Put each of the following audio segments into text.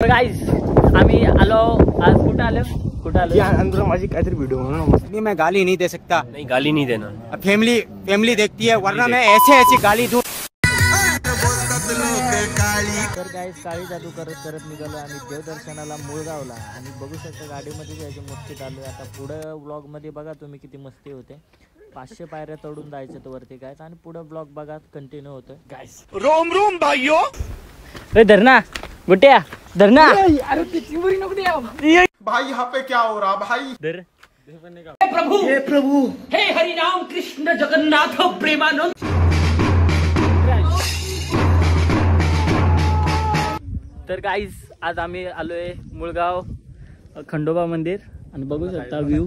Guys आम्ही आलो आज कुठे आलो अंदर माझी काहीतरी व्हिडिओ म्हणून मैं गाली नहीं दे सकता। नहीं गाली नहीं देना, फैमिली देखती है वरना मैं ऐसे गाली दूं। तर गाइस काळी जादू करत निघालो आणि देवदर्शनाला मुळगावला आणि बघू शकता गाडीमध्ये जायची मस्ती चालू आहे। आता पुढे व्लॉग मध्ये बघा तुम्ही किती मस्ती होते। 500 पायऱ्या चढून जायचं तर वरती गाइस आणि पुढे ब्लॉग बघा कंटिन्यू होतोय गाइस। रोम रोम भाइयों, ए धरना गुट्या धरना। अरे चिंबरी नको दे भाई, यहाँ पे क्या हो रहा भाई? धर हे प्रभु हे हरि राम कृष्ण जगन्नाथ प्रेमानंद। तर गाइस आज आम्ही आलोय मुळगाव खंडोबा मंदिर आणि बघू शकता व्ह्यू।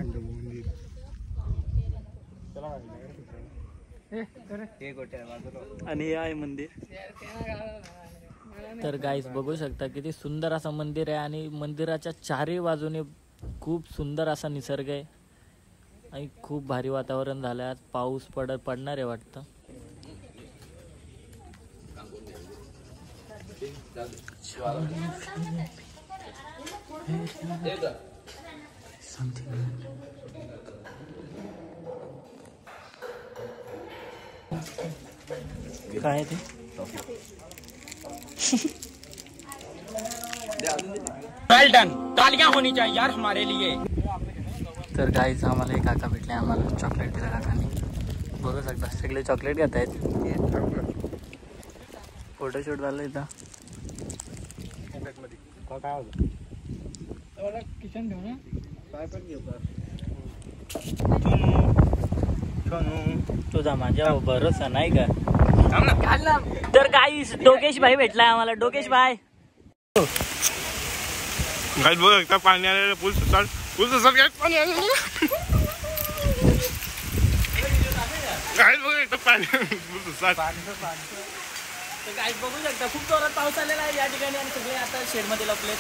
आणि हे आहे मंदिर। तर गाइस बघू शकता किती सुंदर असं मंदिर आहे आणि मंदिराच्या चारही बाजूने खूप सुंदर असा निसर्ग आहे आणि खूप भारी वातावरण झालं। आज पाऊस पडणार आहे वाटतं। काय ते वेल डन, तालियां होनी चाहिए यार हमारे लिए। तर गाइस आम्हाला एक काका भेटले, आम्हाला चॉकलेट दिला काकांनी। बघू शकता सगळे चॉकलेट घेत आहेत। फोटोशूट झालं इथं। किचन घेऊ ना तुझा माझ्या भरोसा नाही का? तर गाइस डोकेश भाई भेटलाय आम्हाला। डोकेश भाई गाइस बघ एकदा पाणी आलेलं, फुल सुसाट काय पाणी आलेलं। गाइस बघ एकदा पाणी फुल सुसाट। तर गाइस बघू शकता खूप जोरात पाऊस आलेला आहे या ठिकाणी आणि सगळे आता शेड मध्ये लपलेत।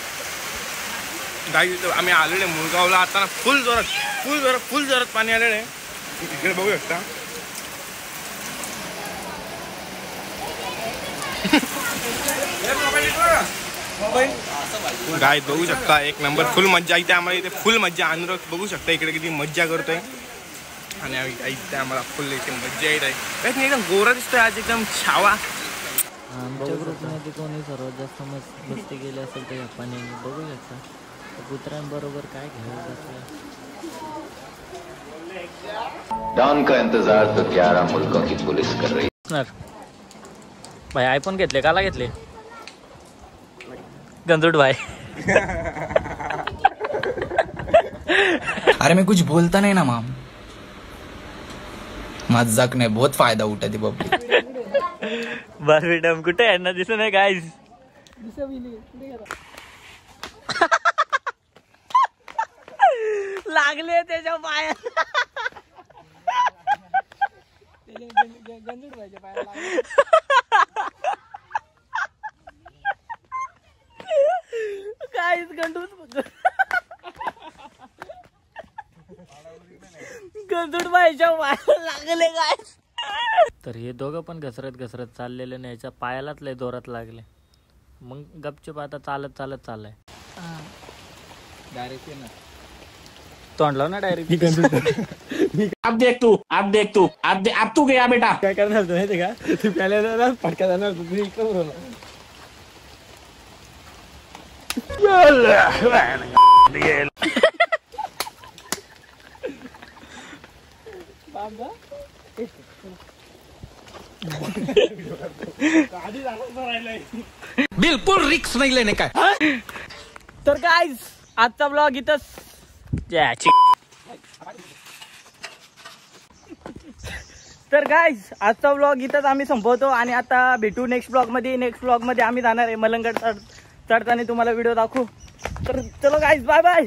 गाइस आम्ही आलेले मुळगावला, आता फुल जोरात पाणी आलेलं आहे। इकडे बघू शकता गाइस बघू शकता एक नंबर फुल मज्जा इथे आम्हाला। इथे फुल मज्जा आणलं बघू शकता इकडे किती मज्जा करतोय आणि इथे आम्हाला फुल इथे मज्जा येत आहे। काहीच नाही एकदम गोरा दिसतोय आज, एकदम छावा। आमच्या ग्रुपमध्ये कोणी सर्वात जास्त मस्ती केली असेल तर आपण बघू शकता कुत्र्यांबरोबर काय घेऊन बसला। डॉन का इंतजार तो 11 मुल्कों की पुलिस कर रही है। भाई आईफोन घेतले काला घेतले? गंजूट भाई अरे मैं कुछ बोलता नहीं ना माम, मजाक नहीं, बहुत फायदा उठाती पब्लिक। बस मॅडम कुठे आहे ना दिसत नाही गाइस। लागले त्याच्या पायात। गंजूट भाईच्या पायात गाइस गंजूट भाईच्या पायात लागले गाइस। तर हे दोघं पण घसरत चाललेले नाही, याच्या पायालाच लय जोरात लागले। मग गपचूप आता चालत चाललाय। तोंडला ना डायरेक्ट। अब देख तू अब तू गया बेटा। काय करणार तू माहिती का? तू पहिले फटका जाणार तू इकडे बोलला। बिल्कुल रिक्स नहीं लेने का। तर गाइस आजचा ब्लॉग इथंच आम्ही संपवतो आणि आता भेटू नेक्स्ट ब्लॉग मध्ये आम्ही जाणार आहे मलंगड चढताना तुम्हाला व्हिडिओ दाखवू। तर चलो गाइस बाय बाय।